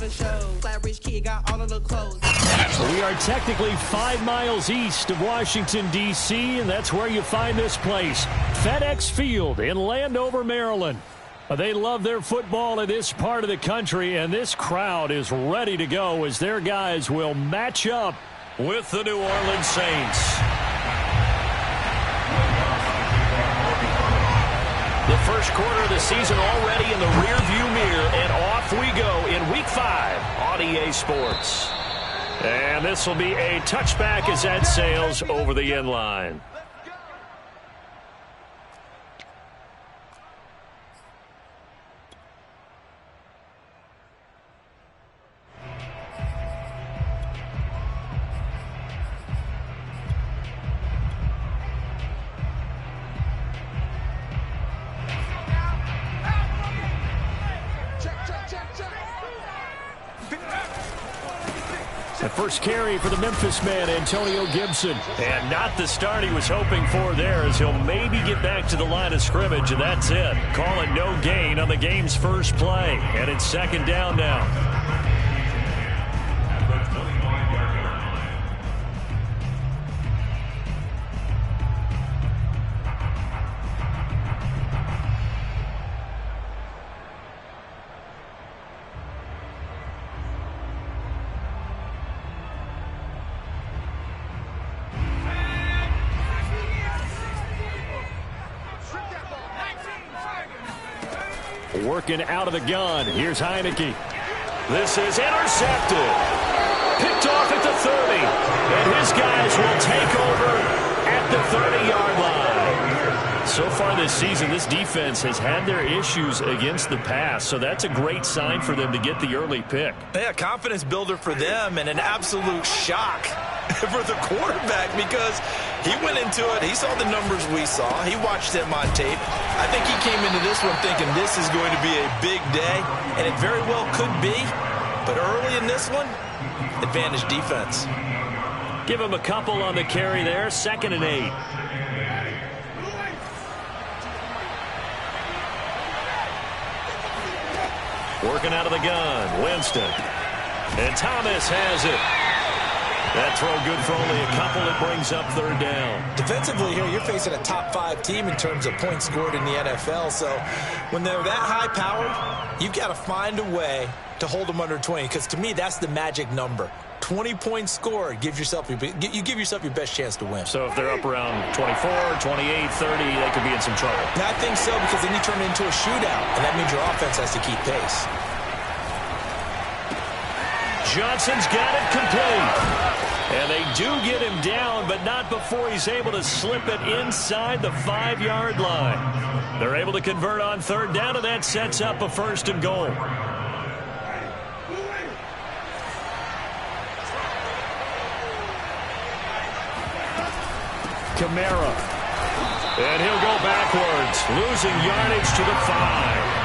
the show. Flat rich kid got all of the clothes. We are technically 5 miles east of Washington, D.C., and that's where you find this place, FedEx Field in Landover, Maryland. They love their football in this part of the country, and this crowd is ready to go as their guys will match up with the New Orleans Saints. The first quarter of the season already in the rearview mirror, and off we go in Week 5 on EA Sports. And this will be a touchback as that sails over the end line. The first carry for the Memphis man, Antonio Gibson. And not the start he was hoping for there, as he'll maybe get back to the line of scrimmage, and that's it. Call it no gain on the game's first play. And it's second down now. Working out of the gun. Here's Heineke. This is intercepted. Picked off at the 30. And his guys will take over at the 30-yard line. So far this season, this defense has had their issues against the pass, so that's a great sign for them to get the early pick. Yeah, confidence builder for them and an absolute shock for the quarterback because he went into it. He saw the numbers we saw. He watched them on tape. I think he came into this one thinking this is going to be a big day, and it very well could be. But early in this one, advantage defense. Give him a couple on the carry there. 2nd and 8. Working out of the gun, Winston. And Thomas has it. That throw good for only a couple. It brings up 3rd down. Defensively here, you're facing a top 5 team in terms of points scored in the NFL. So when they're that high-powered, you've got to find a way to hold them under 20. Because to me, that's the magic number. 20 points scored, you give yourself your best chance to win. So if they're up around 24, 28, 30, they could be in some trouble. I think so, because then you turn it into a shootout, and that means your offense has to keep pace. Johnson's got it complete. And they do get him down, but not before he's able to slip it inside the 5-yard line. They're able to convert on 3rd down, and that sets up a 1st and goal. Kamara. And he'll go backwards, losing yardage to the 5.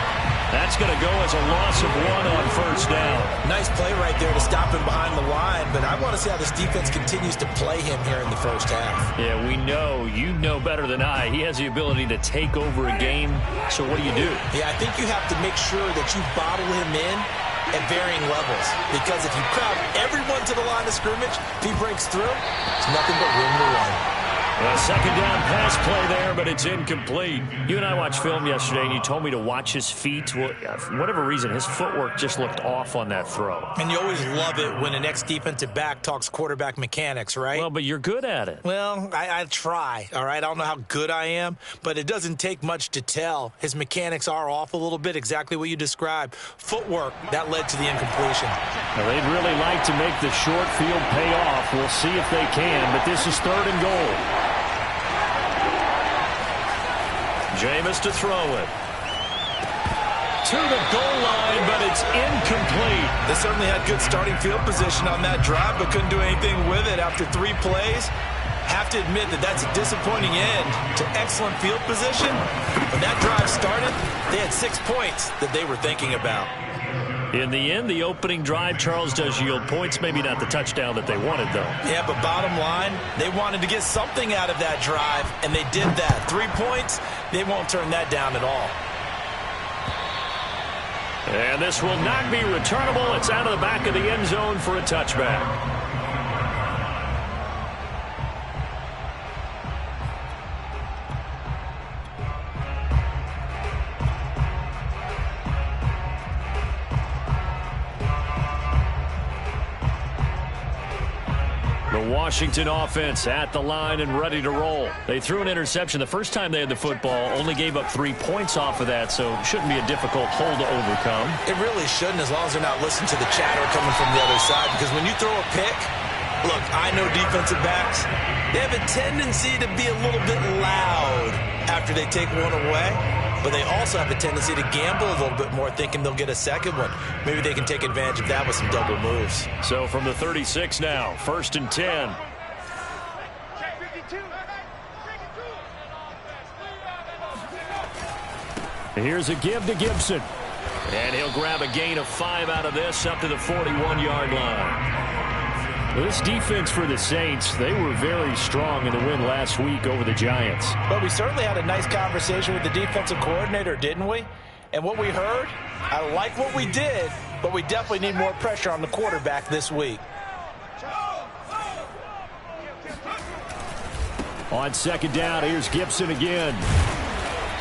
That's going to go as a loss of 1 on 1st down. Nice play right there to stop him behind the line, but I want to see how this defense continues to play him here in the first half. Yeah, we know. You know better than I. He has the ability to take over a game, so what do you do? Yeah, I think you have to make sure that you bottle him in at varying levels, because if you crowd everyone to the line of scrimmage, if he breaks through, it's nothing but room to run. A 2nd down pass play there, but it's incomplete. You and I watched film yesterday, and you told me to watch his feet. Well, for whatever reason, his footwork just looked off on that throw. And you always love it when an ex-defensive back talks quarterback mechanics, right? Well, but you're good at it. Well, I try, all right? I don't know how good I am, but it doesn't take much to tell. His mechanics are off a little bit, exactly what you described. Footwork, that led to the incompletion. Now, they'd really like to make the short field pay off. We'll see if they can, but this is 3rd and goal. Jameis to throw it. To the goal line, but it's incomplete. They certainly had good starting field position on that drive, but couldn't do anything with it after 3 plays. Have to admit that that's a disappointing end to excellent field position. When that drive started, they had 6 points that they were thinking about. In the end, the opening drive, Charles, does yield points. Maybe not the touchdown that they wanted, though. Yeah, but bottom line, they wanted to get something out of that drive, and they did that. 3 points, they won't turn that down at all. And this will not be returnable. It's out of the back of the end zone for a touchback. The Washington offense at the line and ready to roll. They threw an interception the first time they had the football, only gave up 3 points off of that, so it shouldn't be a difficult hole to overcome. It really shouldn't, as long as they're not listening to the chatter coming from the other side, because when you throw a pick, look, I know defensive backs, they have a tendency to be a little bit loud after they take one away, but they also have a tendency to gamble a little bit more, thinking they'll get a second one. Maybe they can take advantage of that with some double moves. So from the 36 now, 1st and 10. Here's a give to Gibson. And he'll grab a gain of 5 out of this up to the 41-yard line. This defense for the Saints, they were very strong in the win last week over the Giants. But we certainly had a nice conversation with the defensive coordinator, didn't we? And what we heard, I like what we did, but we definitely need more pressure on the quarterback this week. On 2nd down, here's Gibson again.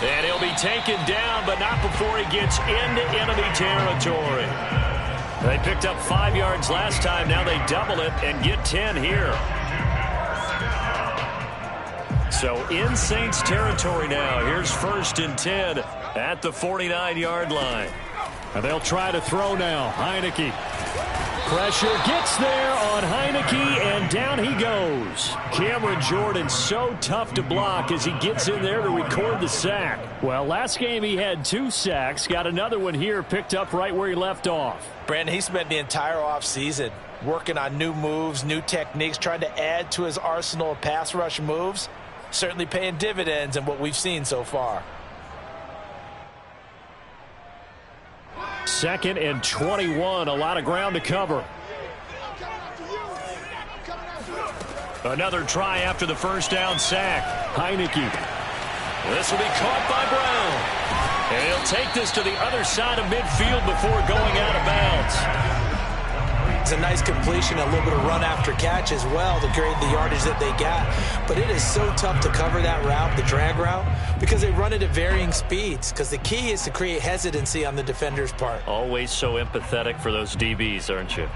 And he'll be taken down, but not before he gets into enemy territory. They picked up 5 yards last time. Now they double it and get 10 here. So in Saints territory now. Here's 1st and 10 at the 49-yard line. And they'll try to throw now. Heineke. Pressure gets there on Heineke, and down he goes. Cameron Jordan so tough to block as he gets in there to record the sack. Well, last game he had 2 sacks. Got another one here picked up right where he left off. Brandon, he spent the entire offseason working on new moves, new techniques, trying to add to his arsenal of pass rush moves. Certainly paying dividends in what we've seen so far. 2nd and 21, a lot of ground to cover. Another try after the 1st down sack. Heineke. This will be caught by Brown. And he'll take this to the other side of midfield before going out of bounds. It's a nice completion, a little bit of run after catch as well to create the yardage that they got. But it is so tough to cover that route, the drag route, because they run it at varying speeds. Because the key is to create hesitancy on the defender's part. Always so empathetic for those DBs, aren't you?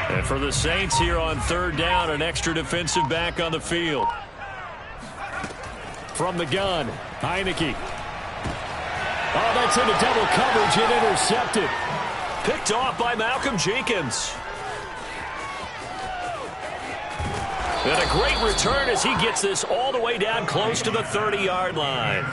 And for the Saints here on 3rd down, an extra defensive back on the field. From the gun, Heineke. Oh, that's into double coverage and intercepted. Picked off by Malcolm Jenkins. And a great return as he gets this all the way down close to the 30-yard line.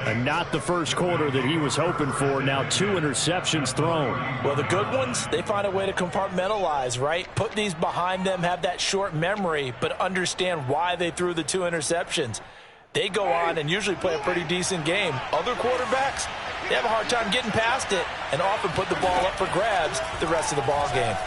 And not the first quarter that he was hoping for. Now 2 interceptions thrown. Well, the good ones, they find a way to compartmentalize, right? Put these behind them, have that short memory, but understand why they threw the 2 interceptions. They go on and usually play a pretty decent game. Other quarterbacks, they have a hard time getting past it and often put the ball up for grabs the rest of the ball game.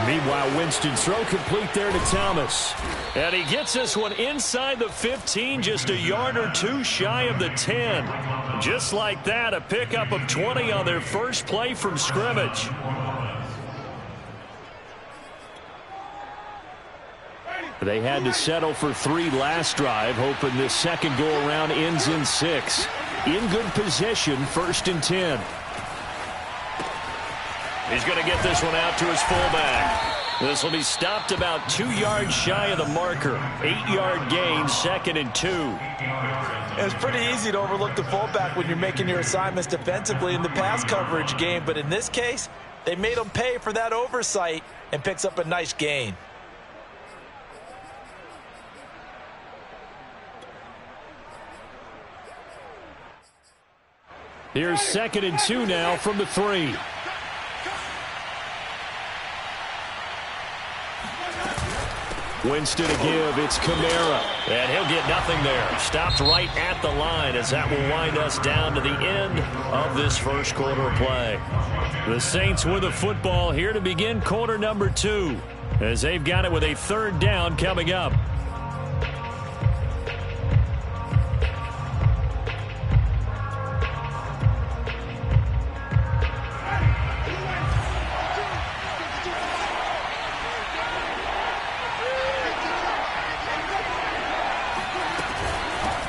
Meanwhile, Winston's throw complete there to Thomas. And he gets this one inside the 15, just a yard or 2 shy of the 10. Just like that, a pickup of 20 on their first play from scrimmage. They had to settle for 3 last drive, hoping this second go-around ends in 6. In good position, 1st and 10. He's going to get this one out to his fullback. This will be stopped about 2 yards shy of the marker. 8-yard gain, 2nd and 2. It's pretty easy to overlook the fullback when you're making your assignments defensively in the pass coverage game. But in this case, they made him pay for that oversight and picks up a nice gain. Here's 2nd and 2 now from the 3. Winston to give. It's Kamara. And he'll get nothing there. Stopped right at the line as that will wind us down to the end of this first quarter of play. The Saints with the football here to begin quarter number 2 as they've got it with a third down coming up.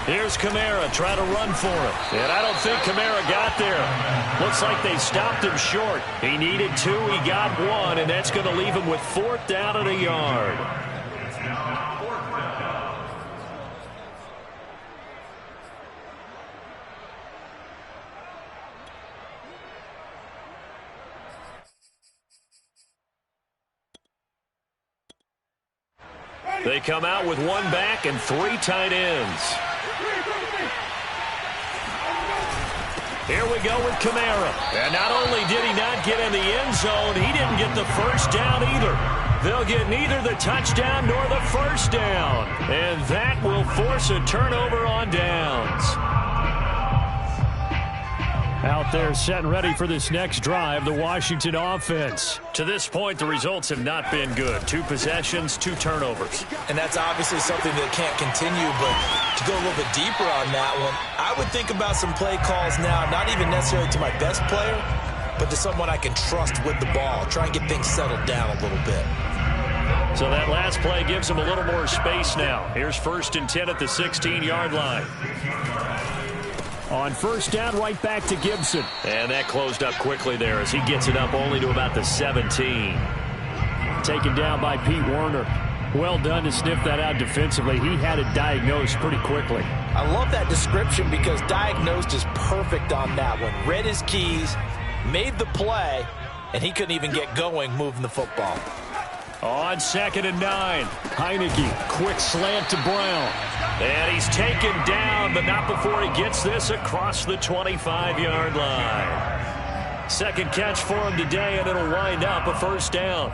Here's Kamara trying to run for it. And I don't think Kamara got there. Looks like they stopped him short. He needed 2. He got 1, and that's going to leave him with 4th down and a yard. They come out with 1 back and 3 tight ends. Here we go with Kamara. And not only did he not get in the end zone, he didn't get the first down either. They'll get neither the touchdown nor the first down. And that will force a turnover on downs. Out there set and ready for this next drive, the Washington offense. To this point, the results have not been good. 2 possessions, 2 turnovers. And that's obviously something that can't continue, but to go a little bit deeper on that one, I would think about some play calls now, not even necessarily to my best player, but to someone I can trust with the ball. Try and get things settled down a little bit. So that last play gives them a little more space now. Here's 1st and 10 at the 16-yard line. On first down, right back to Gibson. And that closed up quickly there as he gets it up only to about the 17. Taken down by Pete Werner. Well done to sniff that out defensively. He had it diagnosed pretty quickly. I love that description because diagnosed is perfect on that one. Read his keys, made the play, and he couldn't even get going moving the football. On 2nd and 9, Heineke, quick slant to Brown. And he's taken down, but not before he gets this across the 25-yard line. Second catch for him today, and it'll wind up a first down.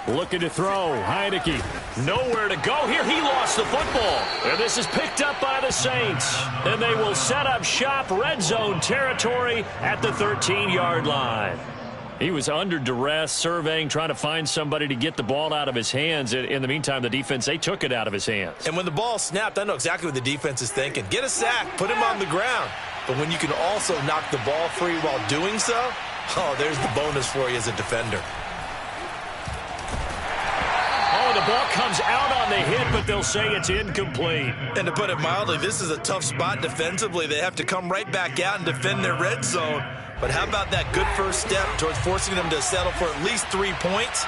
Looking to throw. Heineke. Nowhere to go here. He lost the football. And this is picked up by the Saints. And they will set up shop, red zone territory at the 13-yard line. He was under duress, surveying, trying to find somebody to get the ball out of his hands. In the meantime, the defense, they took it out of his hands. And when the ball snapped, I know exactly what the defense is thinking. Get a sack, put him on the ground. But when you can also knock the ball free while doing so, oh, there's the bonus for you as a defender. The ball comes out on the hit, but they'll say it's incomplete. And to put it mildly, this is a tough spot defensively. They have to come right back out and defend their red zone. But how about that good first step towards forcing them to settle for at least 3 points?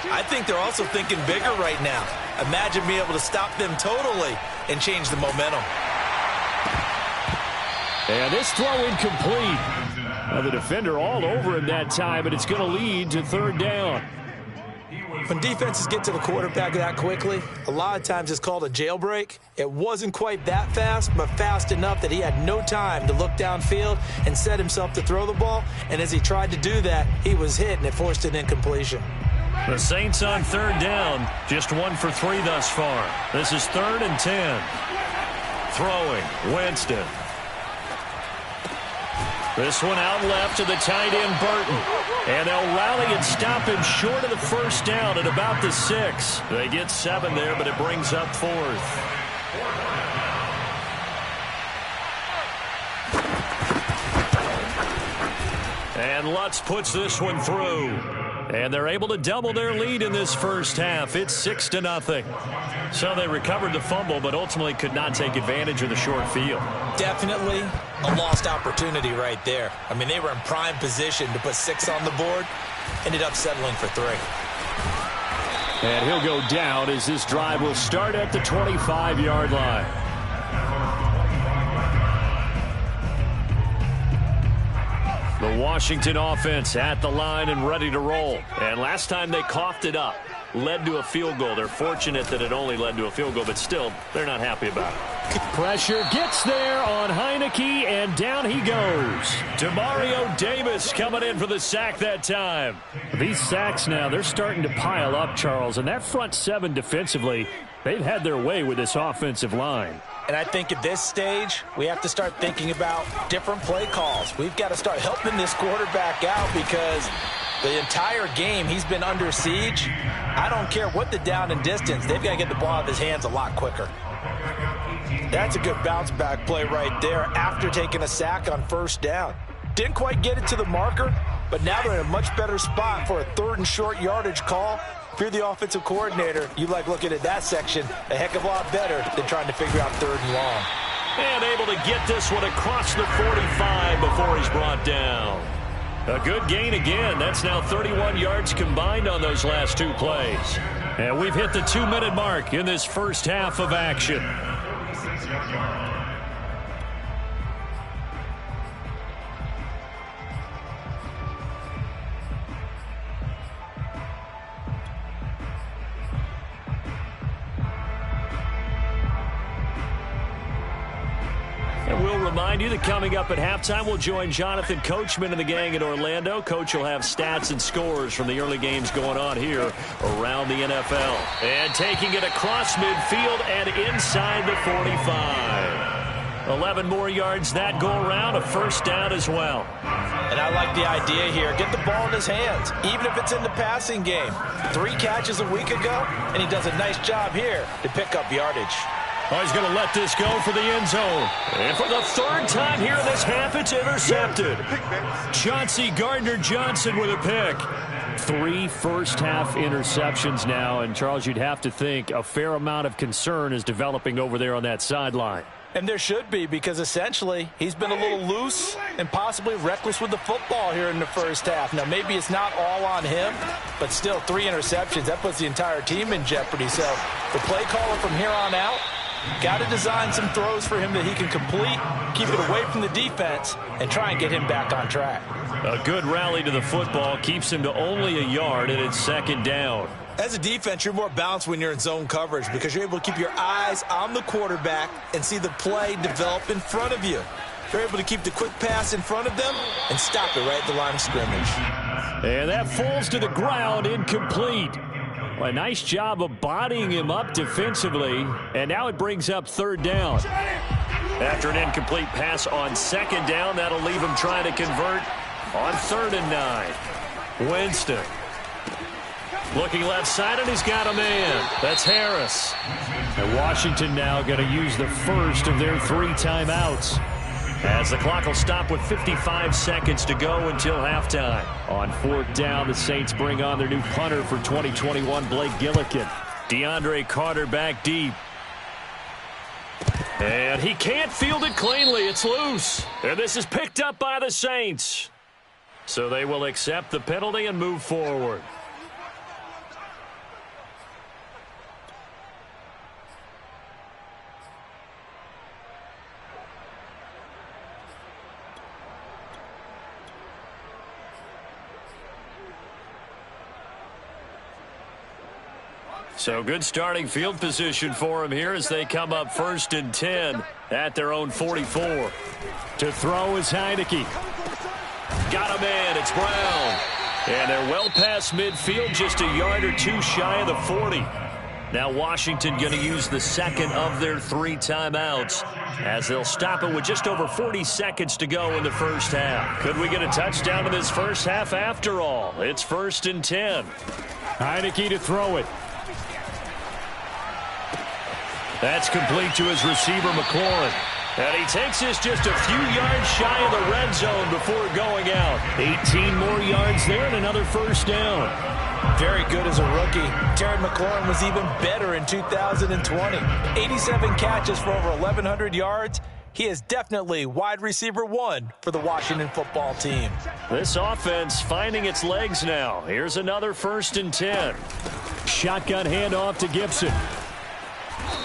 I think they're also thinking bigger right now. Imagine being able to stop them totally and change the momentum. And this throw incomplete. The defender all over him that time, but it's going to lead to 3rd down. When defenses get to the quarterback that quickly, a lot of times it's called a jailbreak. It wasn't quite that fast, but fast enough that he had no time to look downfield and set himself to throw the ball. And as he tried to do that, he was hit, and it forced an incompletion. The Saints on 3rd down, just 1 for 3 thus far. This is 3rd and 10. Throwing, Winston. This one out left to the tight end, Burton. And they'll rally and stop him short of the first down at about the 6. They get 7 there, but it brings up 4th. And Lutz puts this one through. And they're able to double their lead in this first half. It's 6-0. So they recovered the fumble, but ultimately could not take advantage of the short field. Definitely a lost opportunity right there. I mean, they were in prime position to put 6 on the board. Ended up settling for 3. And he'll go down as this drive will start at the 25-yard line. The Washington offense at the line and ready to roll. And last time they coughed it up. led to a field goal. They're fortunate that it only led to a field goal, but still, they're not happy about it. Pressure gets there on Heineke, and down he goes. Demario Davis coming in for the sack that time. These sacks now, they're starting to pile up, Charles, and that front seven defensively, they've had their way with this offensive line. And I think at this stage, we have to start thinking about different play calls. We've got to start helping this quarterback out because the entire game he's been under siege. I don't care what the down and distance. They've got to get the ball out of his hands a lot quicker. That's a good bounce back play right there after taking a sack on first down. Didn't quite get it to the marker, but now they're in a much better spot for a 3rd and short yardage call. If you're the offensive coordinator, you like looking at that section a heck of a lot better than trying to figure out 3rd and long. And able to get this one across the 45 before he's brought down. A good gain again. That's now 31 yards combined on those last 2 plays. And we've hit the 2-minute mark in this first half of action. And we'll remind you that coming up at halftime, we'll join Jonathan Coachman and the gang in Orlando. Coach will have stats and scores from the early games going on here around the NFL. And taking it across midfield and inside the 45. 11 more yards that go around, a first down as well. And I like the idea here. Get the ball in his hands, even if it's in the passing game. 3 catches a week ago, and he does a nice job here to pick up yardage. Oh, he's going to let this go for the end zone. And for the 3rd time here in this half, it's intercepted. Chauncey Gardner-Johnson with a pick. 3 first-half interceptions now. And, Charles, you'd have to think a fair amount of concern is developing over there on that sideline. And there should be, because essentially he's been a little loose and possibly reckless with the football here in the first half. Now, maybe it's not all on him, but still 3 interceptions. That puts the entire team in jeopardy. So the play caller from here on out, got to design some throws for him that he can complete, keep it away from the defense, and try and get him back on track. A good rally to the football keeps him to only a yard, and it's 2nd down. As a defense, you're more balanced when you're in zone coverage because you're able to keep your eyes on the quarterback and see the play develop in front of you. You're able to keep the quick pass in front of them and stop it right at the line of scrimmage. And that falls to the ground, incomplete. A nice job of bodying him up defensively, and now it brings up 3rd down. After an incomplete pass on 2nd down, that'll leave him trying to convert on 3rd and 9. Winston. Looking left side, and he's got a man. That's Harris. And Washington now going to use the first of their 3 timeouts, as the clock will stop with 55 seconds to go until halftime. On 4th down, the Saints bring on their new punter for 2021, Blake Gillikin. DeAndre Carter back deep. And he can't field it cleanly. It's loose. And this is picked up by the Saints. So they will accept the penalty and move forward. So good starting field position for him here as they come up 1st and 10 at their own 44. To throw is Heineke. Got a man. It's Brown. And they're well past midfield, just a yard or 2 shy of the 40. Now Washington going to use the 2nd of their 3 timeouts as they'll stop it with just over 40 seconds to go in the first half. Could we get a touchdown in this first half after all? It's 1st and 10. Heineke to throw it. That's complete to his receiver, McLaurin. And he takes this just a few yards shy of the red zone before going out. 18 more yards there and another first down. Very good as a rookie. Terry McLaurin was even better in 2020. 87 catches for over 1,100 yards. He is definitely wide receiver 1 for the Washington football team. This offense finding its legs now. Here's another 1st and 10. Shotgun handoff to Gibson.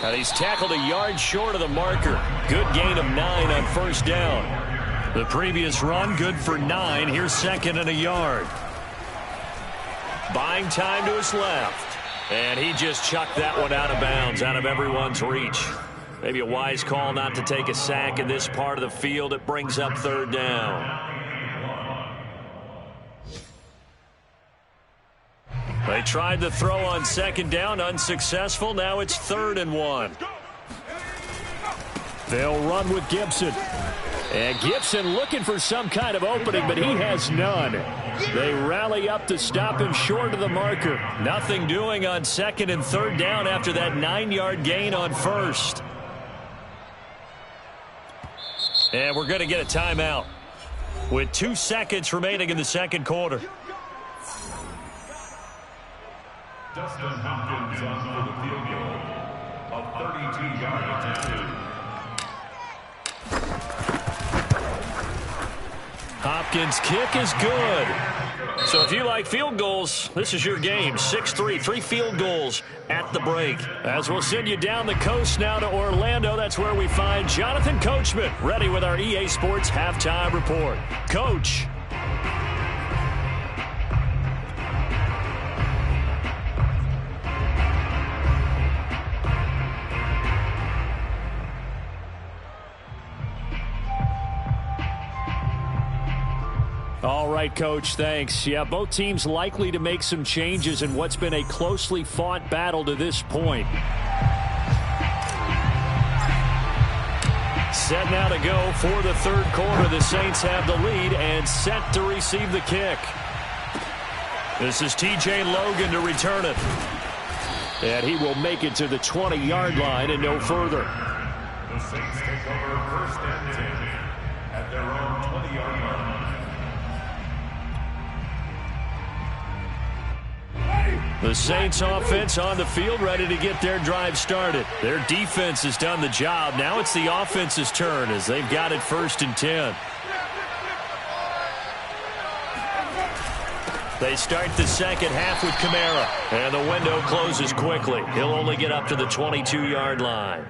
And he's tackled a yard short of the marker. Good gain of 9 on first down. The previous run, good for 9. Here's 2nd and a yard. Buying time to his left. And he just chucked that one out of bounds, out of everyone's reach. Maybe a wise call not to take a sack in this part of the field. It brings up third down. They tried the throw on second down, unsuccessful. Now it's 3rd and 1. They'll run with Gibson. And Gibson looking for some kind of opening, but he has none. They rally up to stop him short of the marker. Nothing doing on 2nd and 3rd down after that 9-yard gain on 1st. And we're going to get a timeout with 2 seconds remaining in the second quarter. Dustin Hopkins on for the field goal of 32 yards. Hopkins' kick is good. So if you like field goals, this is your game. 6-3, 3 field goals at the break. As we'll send you down the coast now to Orlando, that's where we find Jonathan Coachman, ready with our EA Sports Halftime Report. Coach. All right, Coach, thanks. Yeah, both teams likely to make some changes in what's been a closely fought battle to this point. Set now to go for the third quarter. The Saints have the lead and set to receive the kick. This is TJ Logan to return it. And he will make it to the 20-yard line and no further. The Saints take over 1st and 10 at their own 20-yard line. The Saints offense on the field, ready to get their drive started. Their defense has done the job. Now it's the offense's turn as they've got it 1st and 10. They start the second half with Kamara, and the window closes quickly. He'll only get up to the 22-yard line.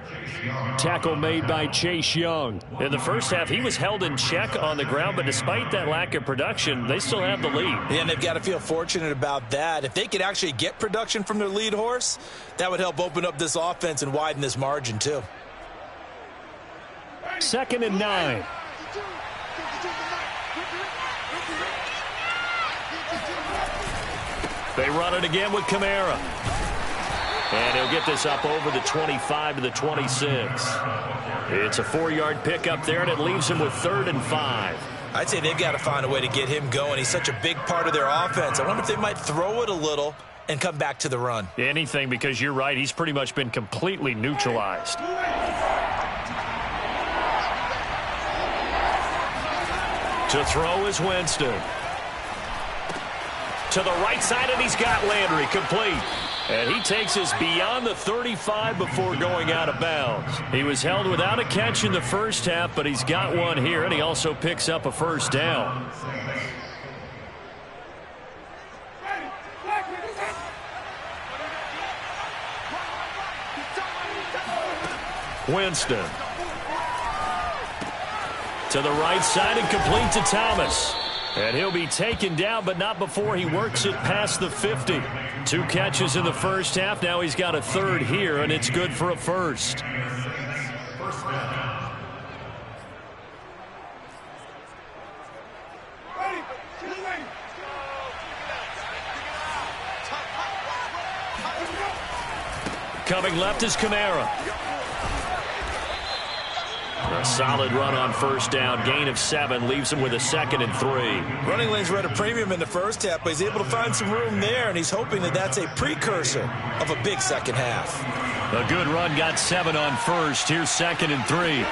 Tackle made by Chase Young. In the first half, he was held in check on the ground, but despite that lack of production, they still have the lead. Yeah, and they've got to feel fortunate about that. If they could actually get production from their lead horse, that would help open up this offense and widen this margin too. 2nd and 9. They run it again with Kamara. And he'll get this up over the 25 to the 26. It's a 4-yard pickup there, and it leaves him with 3rd and 5. I'd say they've got to find a way to get him going. He's such a big part of their offense. I wonder if they might throw it a little and come back to the run. Anything, because you're right. He's pretty much been completely neutralized. To throw is Winston. To the right side, and he's got Landry complete. And he takes us beyond the 35 before going out of bounds. He was held without a catch in the first half, but he's got one here, and he also picks up a first down. Winston. To the right side and complete to Thomas. And he'll be taken down, but not before he works it past the 50. 2 catches in the first half. Now he's got a 3rd here, and it's good for a first. Coming left is Kamara. A solid run on first down. Gain of 7 leaves him with a 2nd and 3. Running lanes were at a premium in the first half, but he's able to find some room there, and he's hoping that that's a precursor of a big second half. A good run, got 7 on first. Here's 2nd and 3.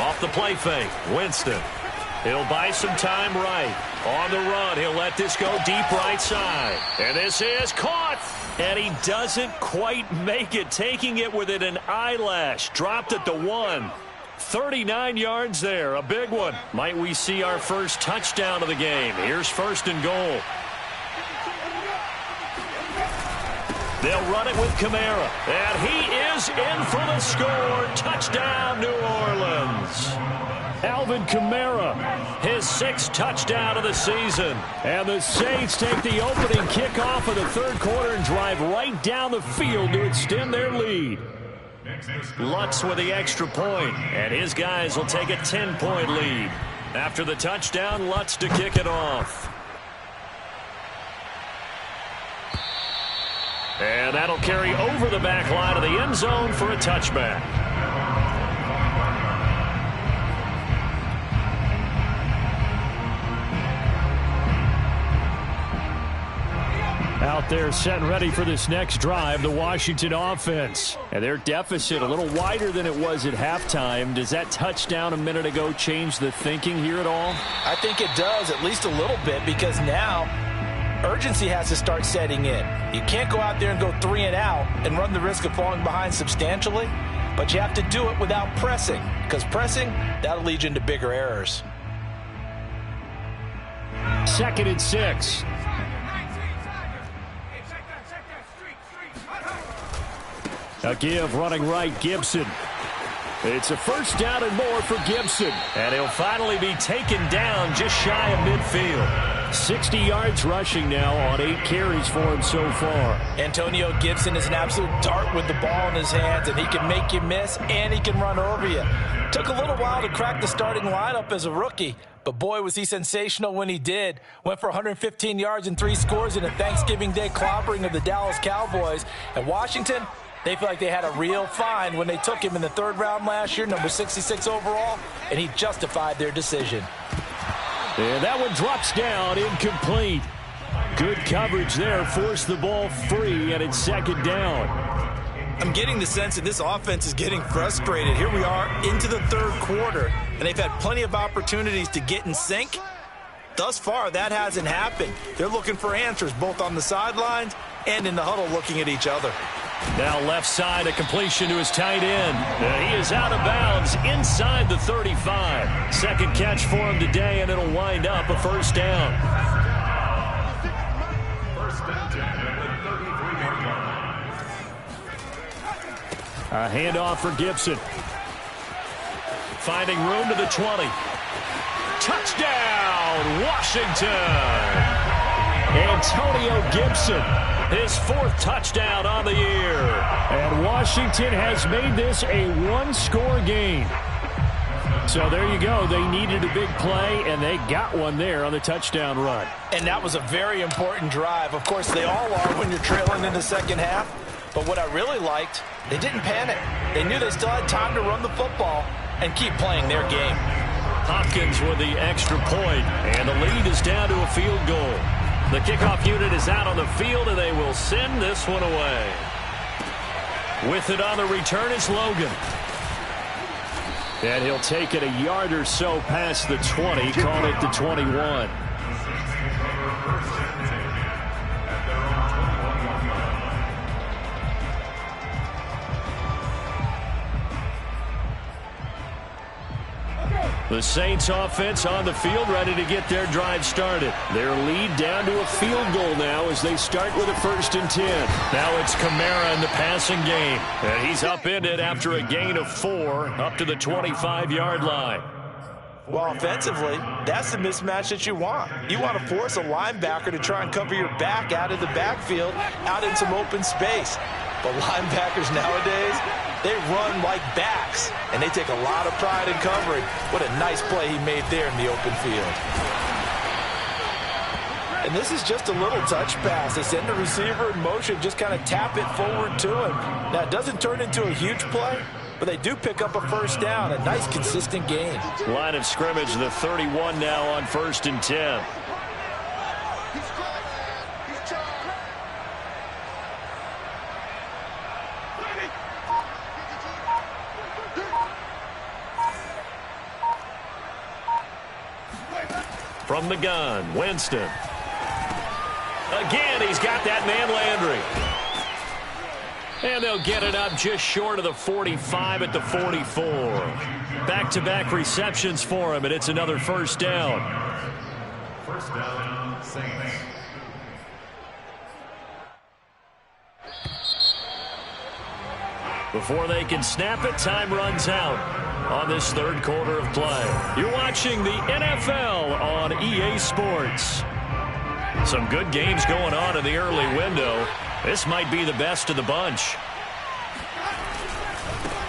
Off the play fake, Winston. He'll buy some time right. On the run, he'll let this go deep right side. And this is caught. And he doesn't quite make it, taking it within an eyelash. Dropped at the 1. 39 yards there, a big one. Might we see our first touchdown of the game? Here's 1st and goal. They'll run it with Kamara. And he is in for the score. Touchdown, New Orleans. Alvin Kamara, his 6th touchdown of the season. And the Saints take the opening kickoff of the third quarter and drive right down the field to extend their lead. Lutz with the extra point, and his guys will take a 10-point lead. After the touchdown, Lutz to kick it off. And that'll carry over the back line of the end zone for a touchback. Out there set and ready for this next drive, the Washington offense. And their deficit a little wider than it was at halftime. Does that touchdown a minute ago change the thinking here at all? I think it does, at least a little bit, because now urgency has to start setting in. You can't go out there and go 3 and out and run the risk of falling behind substantially, but you have to do it without pressing, because pressing, that'll lead you into bigger errors. 2nd and 6. A give running right, Gibson. It's a first down and more for Gibson. And he'll finally be taken down just shy of midfield. 60 yards rushing now on 8 carries for him so far. Antonio Gibson is an absolute dart with the ball in his hands, and he can make you miss and he can run over you. Took a little while to crack the starting lineup as a rookie, but boy, was he sensational when he did. Went for 115 yards and 3 scores in a Thanksgiving Day clobbering of the Dallas Cowboys. And Washington, they feel like they had a real find when they took him in the 3rd round last year, number 66 overall, and he justified their decision. And that one drops down, incomplete. Good coverage there, forced the ball free, and it's 2nd down. I'm getting the sense that this offense is getting frustrated. Here we are into the 3rd quarter, and they've had plenty of opportunities to get in sync. Thus far, that hasn't happened. They're looking for answers both on the sidelines and in the huddle looking at each other. Now left side, a completion to his tight end. He is out of bounds inside the 35. 2nd catch for him today, and it'll wind up a first down. A handoff for Gibson. Finding room to the 20. Touchdown, Washington! Antonio Gibson, his 4th touchdown on the year. And Washington has made this a 1-score game. So there you go. They needed a big play, and they got one there on the touchdown run. And that was a very important drive. Of course, they all are when you're trailing in the 2nd half. But what I really liked, they didn't panic. They knew they still had time to run the football and keep playing their game. Hopkins with the extra point, and the lead is down to a field goal. The kickoff unit is out on the field, and they will send this one away. With it on the return is Logan. And he'll take it a yard or so past the 20, call it the 21. The Saints offense on the field, ready to get their drive started. Their lead down to a field goal now as they start with a 1st and 10. Now it's Kamara in the passing game. And he's upended after a gain of 4 up to the 25-yard line. Well, offensively, that's the mismatch that you want. You want to force a linebacker to try and cover your back out of the backfield, out in some open space. But linebackers nowadays, they run like backs, and they take a lot of pride in covering. What a nice play he made there in the open field. And this is just a little touch pass. They send the receiver in motion, just kind of tap it forward to him. Now, it doesn't turn into a huge play, but they do pick up a first down, a nice, consistent gain. Line of scrimmage, the 31 now on 1st and 10. From the gun, Winston. Again, he's got that man Landry. And they'll get it up just short of the 45 at the 44. Back-to-back receptions for him, and it's another first down. First down, Saints. Before they can snap it, time runs out. on this third quarter of play. You're watching the NFL on EA Sports. Some good games going on in the early window. This might be the best of the bunch.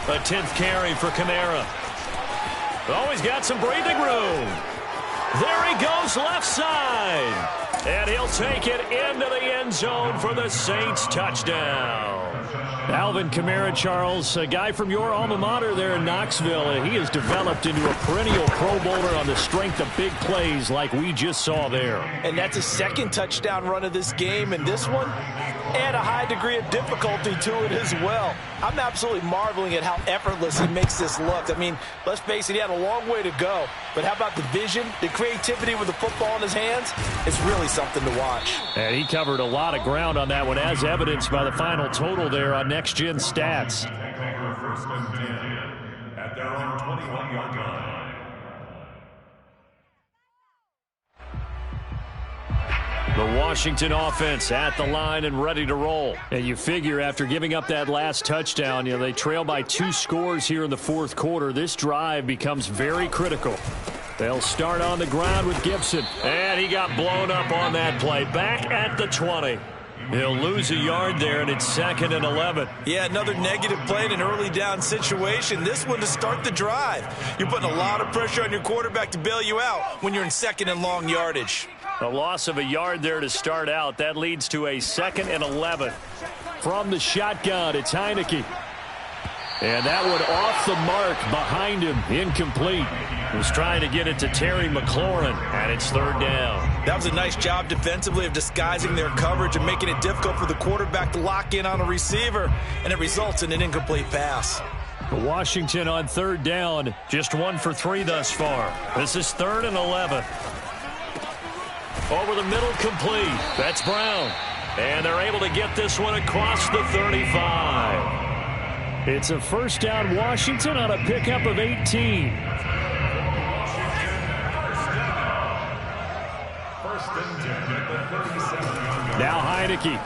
A 10th carry for Kamara. Always got some breathing room. There he goes left side. And he'll take it into the end zone for the Saints touchdown. Alvin Kamara, Charles, a guy from your alma mater there in Knoxville. He has developed into a perennial Pro Bowler on the strength of big plays like we just saw there. And that's a second touchdown run of this game, and this one, and a high degree of difficulty to it as well. I'm absolutely marveling at how effortless he makes this look. I mean, let's face it, he had a long way to go. But how about the vision, the creativity with the football in his hands? It's really something to watch. And he covered a lot of ground on that one, as evidenced by the final total there on Next Gen Stats. First and 10 at their own 21-yard line. The Washington offense at the line and ready to roll. And you figure after giving up that last touchdown, they trail by 2 scores here in the fourth quarter. This drive becomes very critical. They'll start on the ground with Gibson. And he got blown up on that play. Back at the 20. He'll lose a yard there, and it's 2nd and 11. Yeah, another negative play in an early down situation. This one to start the drive. You're putting a lot of pressure on your quarterback to bail you out when you're in 2nd and long yardage. A loss of a yard there to start out. That leads to a 2nd and 11. From the shotgun, it's Heineke. And that one off the mark behind him, incomplete. Was trying to get it to Terry McLaurin, and it's 3rd down. That was a nice job defensively of disguising their coverage and making it difficult for the quarterback to lock in on a receiver, and it results in an incomplete pass. Washington on 3rd down, just 1 for 3 thus far. This is 3rd and 11. Over the middle, complete. That's Brown. And they're able to get this one across the 35. It's a 1st down Washington on a pickup of 18. Now Heineke.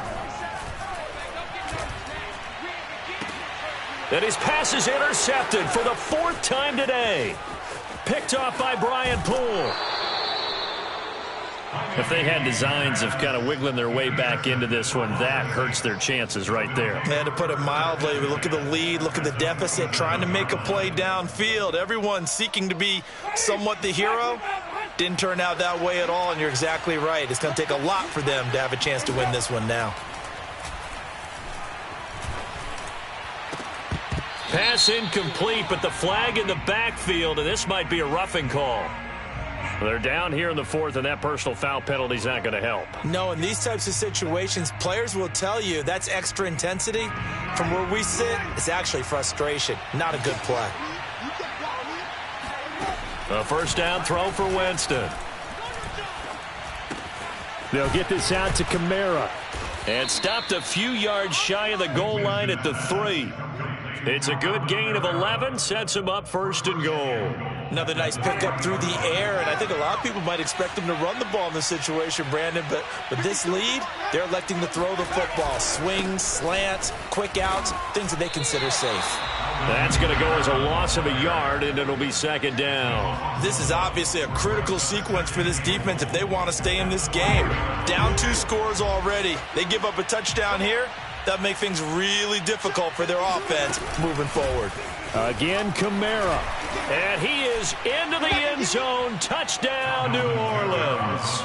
And his pass is intercepted for the 4th time today. Picked off by Brian Poole. If they had designs of kind of wiggling their way back into this one, that hurts their chances right there. And to put it mildly, look at the lead, look at the deficit, trying to make a play downfield. Everyone seeking to be somewhat the hero. Didn't turn out that way at all, and you're exactly right. It's going to take a lot for them to have a chance to win this one now. Pass incomplete, but the flag in the backfield, and this might be a roughing call. They're down here in the 4th, and that personal foul penalty is not going to help. No, in these types of situations, players will tell you that's extra intensity. From where we sit, it's actually frustration. Not a good play. A 1st down throw for Winston. They'll get this out to Kamara. And stopped a few yards shy of the goal line at the 3. It's a good gain of 11, sets him up 1st and goal. Another nice pickup through the air, and I think a lot of people might expect them to run the ball in this situation, Brandon, but with this lead, they're electing to throw the football. Swings, slants, quick outs, things that they consider safe. That's going to go as a loss of a yard, and it'll be 2nd down. This is obviously a critical sequence for this defense if they want to stay in this game. Down 2 scores already. They give up a touchdown here. That make things really difficult for their offense moving forward. Again, Kamara. And he is into the end zone. Touchdown, New Orleans.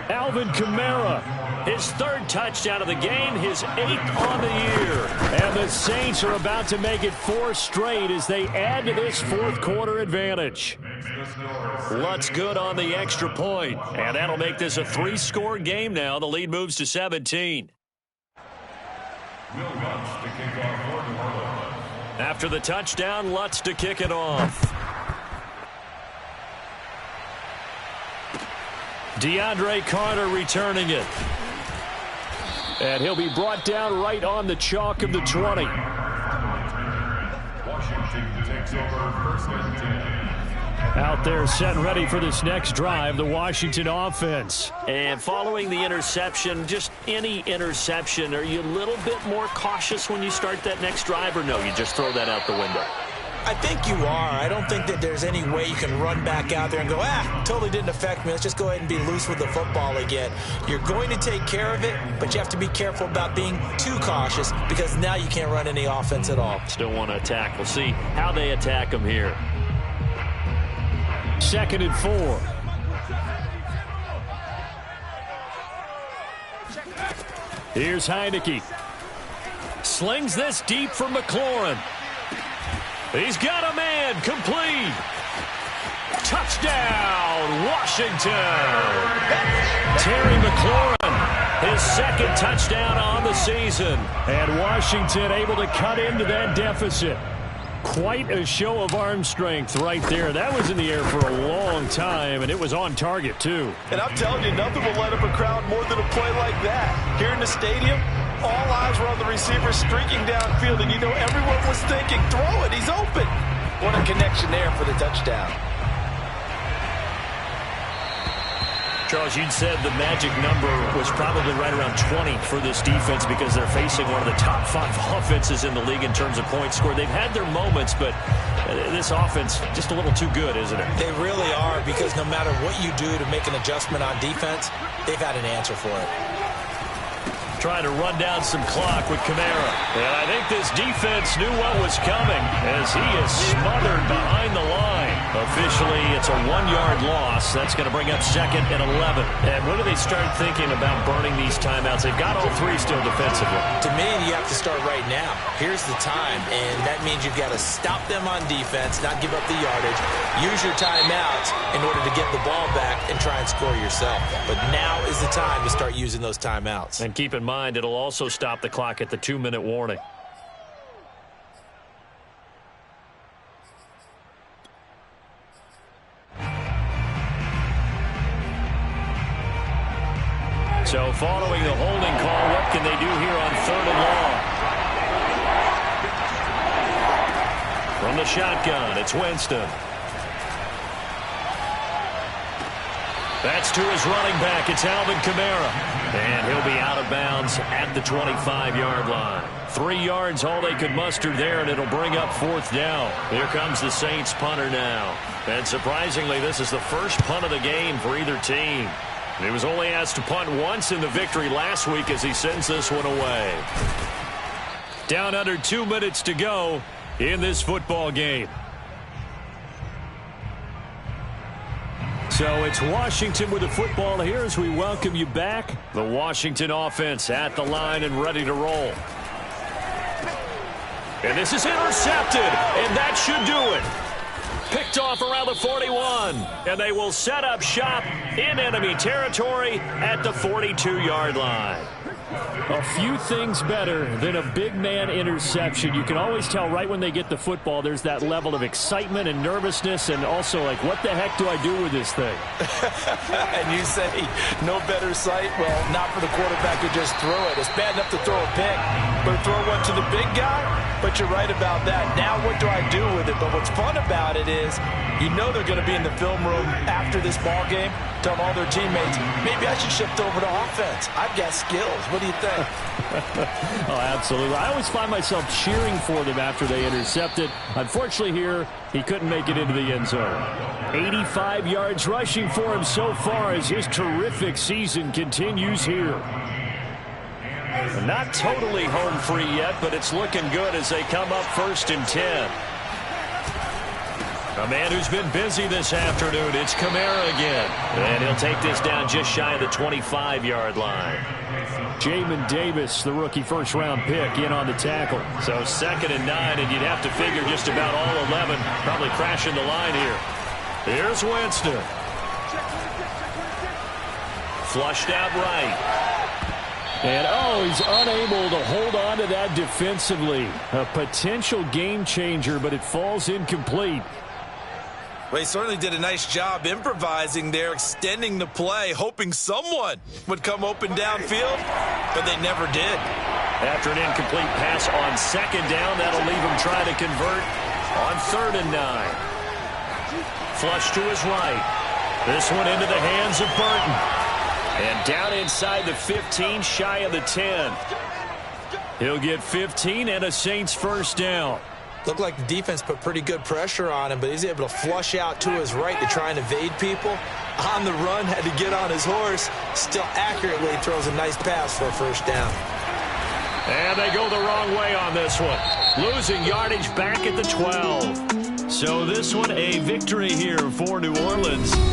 Alvin Kamara, his 3rd touchdown of the game, his 8th on the year. And the Saints are about to make it 4 straight as they add to this 4th quarter advantage. Lutz good on the extra point. And that'll make this a 3-score game now. The lead moves to 17. After the touchdown, Lutz to kick it off. DeAndre Carter returning it. And he'll be brought down right on the chalk of the 20. Washington takes over 1st and 10. Out there set and ready for this next drive, the Washington offense. And following the interception, just any interception, are you a little bit more cautious when you start that next drive, or no, you just throw that out the window? I think you are. I don't think that there's any way you can run back out there and go, totally didn't affect me. Let's just go ahead and be loose with the football again. You're going to take care of it, but you have to be careful about being too cautious because now you can't run any offense at all. Still want to attack. We'll see how they attack them here. 2nd and 4. Here's Heineke. Slings this deep for McLaurin. He's got a man. Complete. Touchdown, Washington. Terry McLaurin, his 2nd touchdown on the season. And Washington able to cut into that deficit. Quite a show of arm strength right there. That was in the air for a long time, and it was on target, too. And I'm telling you, nothing will light up a crowd more than a play like that. Here in the stadium, all eyes were on the receiver streaking downfield, and you know everyone was thinking, throw it, he's open. What a connection there for the touchdown. Charles, you'd said the magic number was probably right around 20 for this defense because they're facing one of the top 5 offenses in the league in terms of points scored. They've had their moments, but this offense just a little too good, isn't it? They really are, because no matter what you do to make an adjustment on defense, they've had an answer for it. Trying to run down some clock with Kamara. And I think this defense knew what was coming as he is smothered behind the line. Officially, it's a 1-yard loss. That's going to bring up 2nd and 11. And when do they start thinking about burning these timeouts? They've got all 3 still defensively. To me, you have to start right now. Here's the time, and that means you've got to stop them on defense, not give up the yardage. Use your timeouts in order to get the ball back and try and score yourself. But now is the time to start using those timeouts. And keep in mind, it'll also stop the clock at the 2-minute warning. So following the holding call, what can they do here on 3rd and long? From the shotgun, it's Winston. That's to his running back. It's Alvin Kamara. And he'll be out of bounds at the 25-yard line. 3 yards, all they could muster there, and it'll bring up 4th down. Here comes the Saints punter now. And surprisingly, this is the first punt of the game for either team. He was only asked to punt once in the victory last week as he sends this one away. Down under 2 minutes to go in this football game. So it's Washington with the football here as we welcome you back. The Washington offense at the line and ready to roll. And this is intercepted, and that should do it. Picked off around the 41, and they will set up shop in enemy territory at the 42-yard line. A few things better than a big man interception. You can always tell right when they get the football, there's that level of excitement and nervousness, and also like, what the heck do I do with this thing? And you say, no better sight? Well, not for the quarterback to just throw it. It's bad enough to throw a pick, but throw one to the big guy? But you're right about that. Now what do I do with it? But what's fun about it is, you know they're going to be in the film room after this ball game, telling all their teammates, maybe I should shift over to offense. I've got skills. What do you think? Oh, absolutely. I always find myself cheering for them after they intercept it. Unfortunately here, he couldn't make it into the end zone. 85 yards rushing for him so far as his terrific season continues here. Not totally home free yet, but it's looking good as they come up 1st and 10. A man who's been busy this afternoon, it's Kamara again. And he'll take this down just shy of the 25-yard line. Jamin Davis, the rookie first-round pick, in on the tackle. So 2nd and 9, and you'd have to figure just about all 11 probably crashing the line here. Here's Winston. Flushed out right. And, he's unable to hold on to that defensively. A potential game changer, but it falls incomplete. Well, he certainly did a nice job improvising there, extending the play, hoping someone would come open downfield, but they never did. After an incomplete pass on 2nd down, that'll leave him trying to convert on 3rd and 9. Flush to his right. This one into the hands of Burton. And down inside the 15, shy of the 10. He'll get 15 and a Saints first down. Looked like the defense put pretty good pressure on him, but he's able to flush out to his right to try and evade people. On the run, had to get on his horse. Still accurately throws a nice pass for a first down. And they go the wrong way on this one. Losing yardage back at the 12. So this one a victory here for New Orleans.